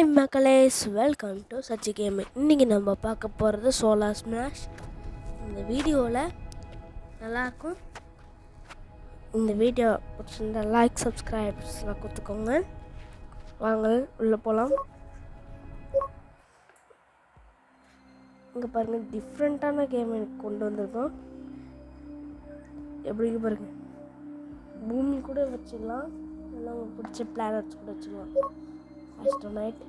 Hi மக்களே, welcome to Sachi gaming. இன்றைக்கி நம்ம பார்க்க போகிறது சோலார் ஸ்மாஷ். இந்த வீடியோவில் நல்லாயிருக்கும். இந்த வீடியோ பிடிச்சிருந்தா லைக் சப்ஸ்கிரைப்ஸ்லாம் கொடுத்துக்கோங்க. வாங்க உள்ளே போகலாம். இங்கே பாருங்கள், டிஃப்ரெண்ட்டான கேம் எனக்கு கொண்டு வந்திருக்கோம். எப்படி பாருங்கள், பூமி கூட வச்சிடலாம், இல்லை உங்களுக்கு பிடிச்ச பிளானட்ஸ் கூட வச்சுக்கலாம். ஆஸ்ட்ரோனைட்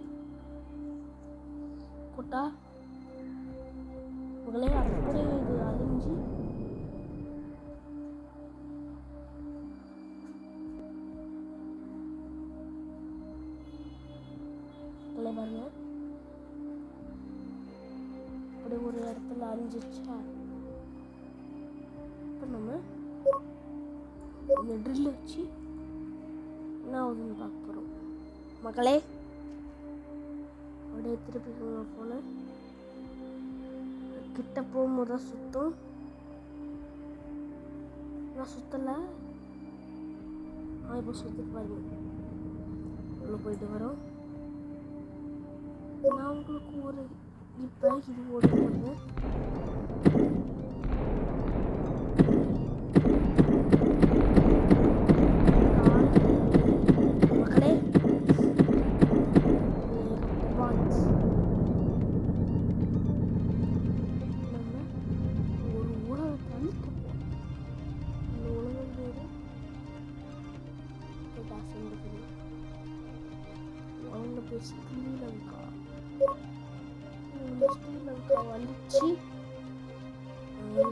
கொட்டா உங்களே அப்படியே இது அழிஞ்சு பாருங்க, அப்படி ஒரு இடத்துல அழிஞ்சிச்சா. இப்போ நம்ம இந்த ட்ரில் வச்சு என்ன ஆகுதுன்னு பார்க்க போகிறோம் மக்களே. அப்படியே திருப்பி போன கிட்ட போகும்போது தான் சுத்தம். நான் சுத்தலை, இப்போ சுத்திட்டு பாருங்க, உள்ள போயிட்டு வரோம். நான் உங்களுக்கு ஒரு இப்போ இது ஓடுவாங்க. ஸ்ரீலங்கா வந்துச்சு.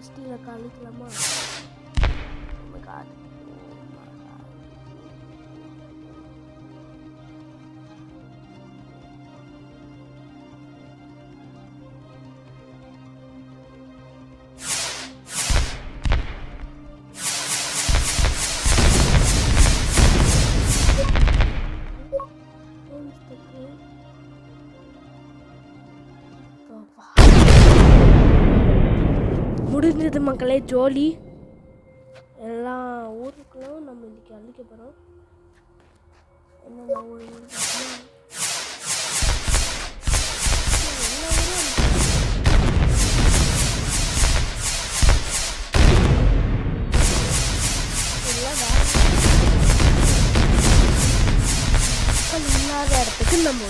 ஸ்ரீலங்கா அழிக்கலாமா? முடிஞ்சது மக்களே, ஜோலி. எல்லா ஊருக்குள்ளும் நம்ம இன்றைக்கி அழிக்க போகிறோம். என்னென்ன ஊர் இல்லாத இடத்துக்கு நம்ம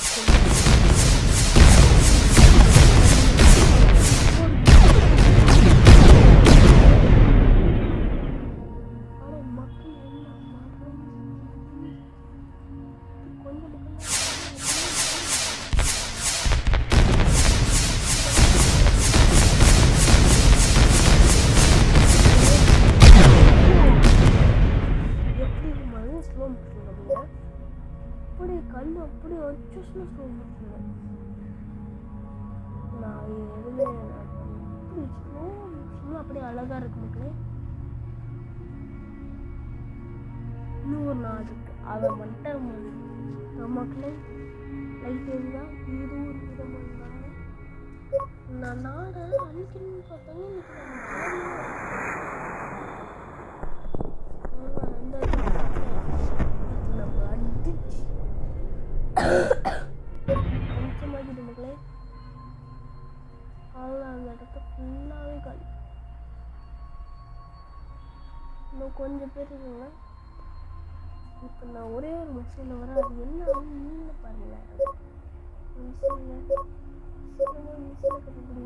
கல் அப்படி வச்சு ஸ்லோ மோஷன். நான் எதுவுமே அப்படி ஸ்லோ மோஷன் அப்படியே அழகா இருக்கு மக்களே. இன்னும் ஒரு நாள் இருக்கு, அதை மட்டும் மக்களே லைட் இருந்தால் இது ஒரு விதமான நான் நாடை அழிக்கணும்னு பார்த்தாங்க. நம்ம அடிச்சு கொஞ்சமாகிட்டு மக்களே, அவ்வளோ அந்த இடத்த ஃபுல்லாகவே காலி. இன்னும் கொஞ்சம் பேர் இருக்குங்க. இப்போ நான் ஒரே ஒரு மிஷினில் வர, அது என்ன ஆகுன்னு பாருங்களேன். மிஷினை கட்டுப்படி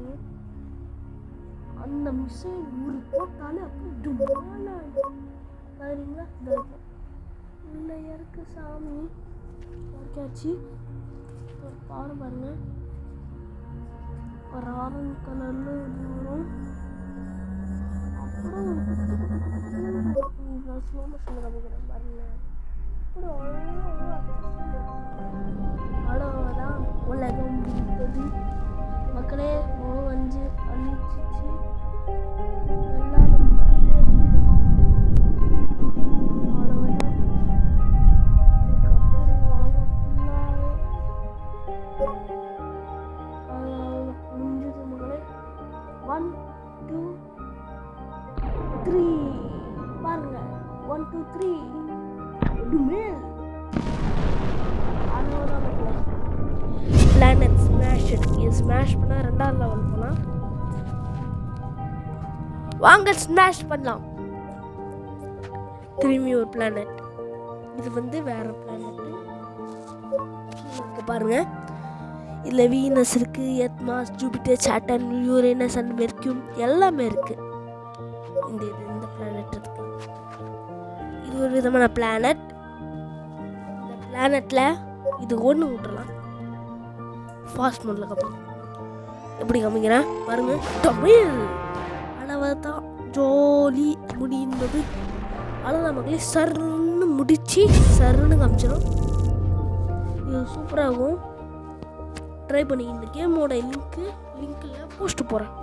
அந்த மிஷின் ஊறி போட்டாலே அப்படி டுமான பாருங்களா. இல்லை இருக்கு சாமி யாருக்காச்சு ஒரு பாரு பாருங்க, ஒரு ஆரஞ்சு கலர்ல வரும். அப்புறம் ஸ்லோ மோஷன் காமிக்கிறேன் பாருங்க. அப்படி அவ்வளோதான் உலகம் முடித்தது மக்களே. வந்து அழிச்சிச்சு நல்லா முடிஞ்சது மகளே. 1 2 3 பாருங்க, 1 2 3 மேல். அவ்வளோதான் மக்களே. ஸ்மாஷ் பண்ணால் 2வது லெவல் போகலாம். வாங்க ஸ்மாஷ் பண்ணலாம். திரும்பி ஒரு பிளானட். இது வந்து வேற பிளானட் பாருங்க. இதில் வீனஸ் இருக்குது, Earth, Mars, Jupiter, Saturn, Uranus and Mercury எல்லாமே இருக்குது. இந்த பிளானட் இருக்கு. இது ஒரு விதமான பிளானட். இந்த பிளானட்டில் இது ஒன்று விட்டுறலாம். ஃபாஸ்ட் மோடில் காமிங்க. எப்படி காமிக்கிறேன் பாருங்க. தமிழ் அளவு தான் ஜோலி முடிந்தது. அளவு நமக்கு சருன்னு முடிச்சு சருன்னு காமிச்சிடும். இது சூப்பராகும். ட்ரை பண்ணி இந்த கேமோட லிங்க்கில் போஸ்ட் போகிறேன்.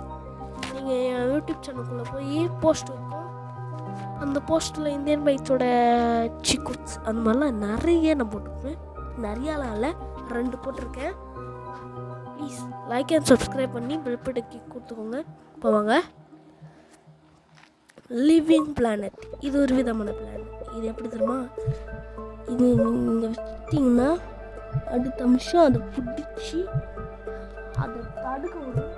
நீங்கள் என் யூடியூப் சேனலுக்குள்ளே போய் போஸ்ட் இருக்கும். அந்த போஸ்ட்டில் இந்தியன் பைக்ஸோட சிக்குட்ஸ் அந்த மாதிரிலாம் நிறைய நான் போட்டிருப்பேன். நிறையாலாம் இல்லை, 2 போட்டிருக்கேன். ப்ளீஸ் லைக் அண்ட் சப்ஸ்கிரைப் பண்ணி பெல் பட்டனை கொடுத்துக்கோங்க. இப்போ வாங்க. Living planet. இது ஒரு விதமான பிளானட். இது எப்படி தெரியுமா? இது நீங்கள் வச்சிட்டிங்கன்னா அடுத்த நிமிஷம் அதை பிடிச்சி அதை தடுக்க முடியும்.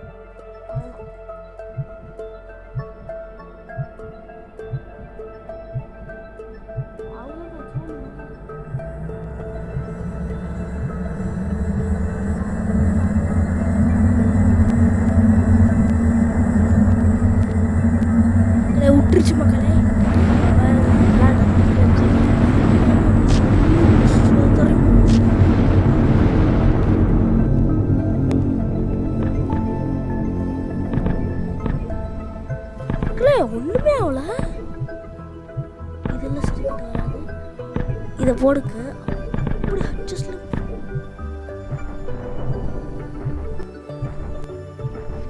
விட்டுருச்சு மக்களே. ஒண்ணுமே அவ்வளோ இதெல்லாம் சரிப்பட்டு வராது. இதை போடுங்க. அப்படி அட்ஜஸ்ட்ல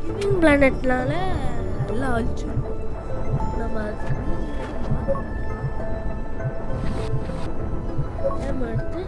லிவிங் பிளானட்னால எல்லாம் அழிச்சு நம்ம எடுத்து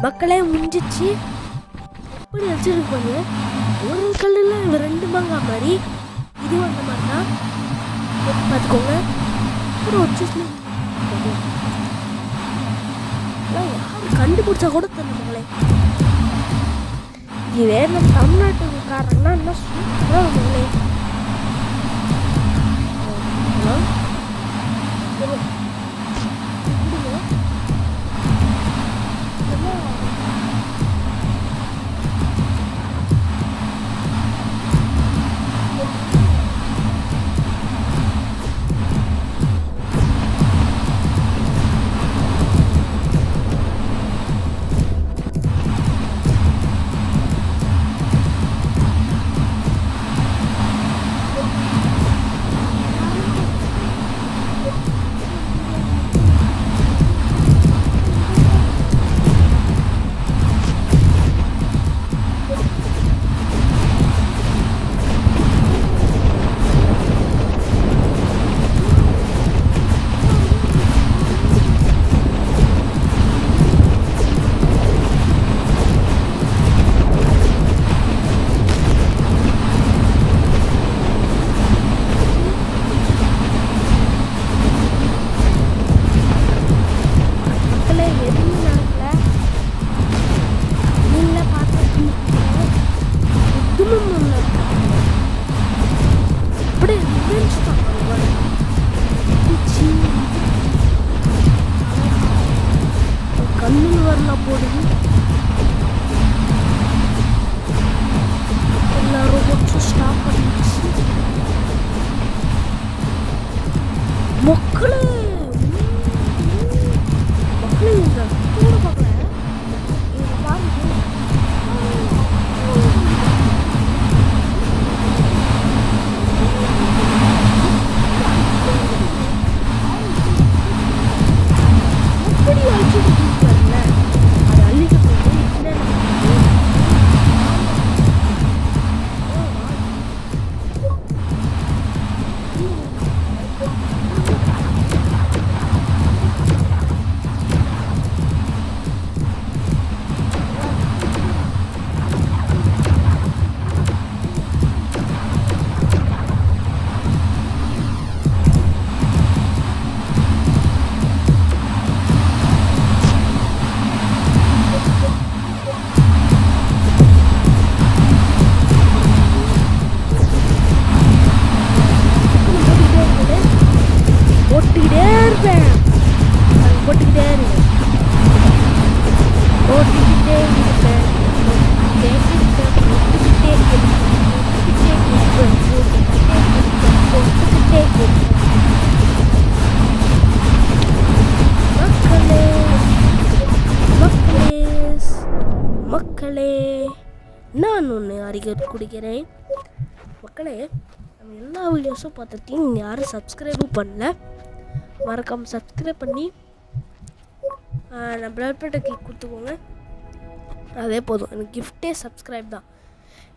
மக்களே முடிஞ்சிச்சு. எப்படி வச்சிருப்பாங்க ஒரு கல்லில் 2 மாங்காய் மாதிரி. இதுவும் அந்த மாதிரி தான் பார்த்துக்கோங்க. அப்புறம் வச்சு யாரும் கண்டுபிடிச்சா கூட தெரியல மக்களே. இது வேறு தமிழ்நாட்டுக்காரங்கன்னா என்ன சூப்பராக மக்களே. போடுது. எல்லா ரோபோட்ஸும் ஸ்டாப் பண்ணிடுச்சு. மக்களே இந்த கூட பார்க்கல. இதை பாருங்க. எப்படி அழிச்சுட்டு பாருங்க. அதை அள்ளிட்டு போய் மக்களே, நான் ஒன்று அறிக்கை குடிக்கிறேன். மக்களே, நம்ம எல்லா வீடியோஸும் பார்த்துட்டையும் யாரும் சப்ஸ்கிரைபும் பண்ணல. மறக்காமல் சப்ஸ்கிரைப் பண்ணி நான் பிளட் பட்டை கிளிக் கொடுத்துக்கோங்க. அதே போதும், எனக்கு கிஃப்டே சப்ஸ்கிரைப் தான்.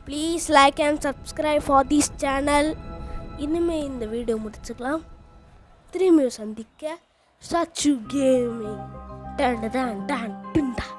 Please like and subscribe for this channel. இனிமேல் இந்த வீடியோ முடிச்சுக்கலாம். திரும்பியும் சந்திக்க சச்சு கேமிங். டன் டன் டன் டன்.